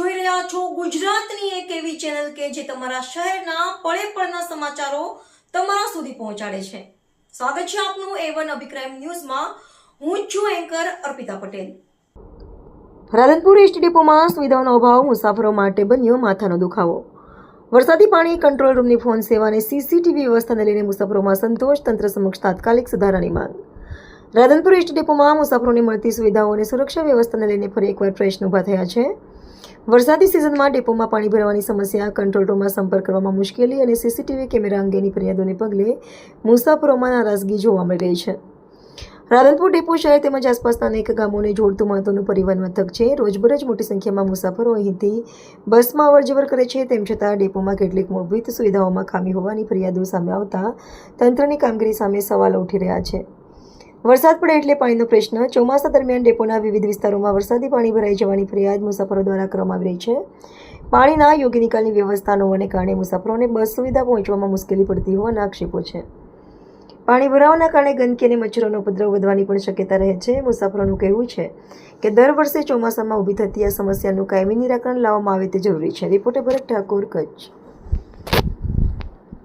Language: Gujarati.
જોઈ રહ્યા છો ગુજરાતની એક એવી ચેનલ કે જે તમારા શહેરના પળે પળના સમાચારો તમારા સુધી પહોંચાડે છે। સ્વાગત છે આપનું A1 અભિક્રાઇમ ન્યૂઝમાં। હું છું એન્કર અર્પિતા પટેલ। રાધનપુર એસટી ડેપોમાં સુવિધાઓનો અભાવ મુસાફરો માટે બન્યો માથાનો દુખાવો। વરસાદી પાણી કંટ્રોલ રૂમની ફોન સેવા અને સીસીટીવી વ્યવસ્થાને લઈને મુસાફરોમાં સંતોષ, તંત્ર સમક્ષ તાત્કાલિક સુધારાની માંગ। રાધનપુર એસટી ડેપોમાં મુસાફરોને મળતી સુવિધાઓ અને સુરક્ષા વ્યવસ્થાને લઈને ફરી એકવાર પ્રશ્ન ઊભા થયા છે। વરસાદી સિઝનમાં ડેપોમાં પાણી ભરવાની સમસ્યા, કંટ્રોલ રૂમમાં સંપર્ક કરવામાં મુશ્કેલી અને સીસીટીવી કેમેરા અંગેની ફરિયાદોને પગલે મુસાફરોમાં નારાજગી જોવા મળી રહી છે। રાધનપુર ડેપો શહેર તેમજ આસપાસના અનેક ગામોને જોડતું મહત્વનું પરિવહન મથક છે। રોજબરોજ મોટી સંખ્યામાં મુસાફરો અહીંથી બસમાં અવરજવર કરે છે। તેમ છતાં ડેપોમાં કેટલીક મૂળભૂત સુવિધાઓમાં ખામી હોવાની ફરિયાદો સામે આવતા તંત્રની કામગીરી સામે સવાલો ઉઠી રહ્યા છે। વરસાદ પડે એટલે પાણીનો પ્રશ્ન। ચોમાસા દરમિયાન ડેપોના વિવિધ વિસ્તારોમાં વરસાદી પાણી ભરાઈ જવાની ફરિયાદ મુસાફરો દ્વારા કરવામાં આવી રહી છે। પાણીના યોગ્ય નિકાલની વ્યવસ્થા ન હોવાને કારણે મુસાફરોને બસ સુવિધા પહોંચવામાં મુશ્કેલી પડતી હોવાના આક્ષેપો છે। પાણી ભરાવાના કારણે ગંદકી અને મચ્છરોનો ઉપદ્રવ વધવાની પણ શક્યતા રહે છે। મુસાફરોનું કહેવું છે કે દર વર્ષે ચોમાસામાં ઊભી થતી આ સમસ્યાનું કાયમી નિરાકરણ લાવવામાં આવે તે જરૂરી છે। રિપોર્ટર ભરત ઠાકોર, કચ્છ।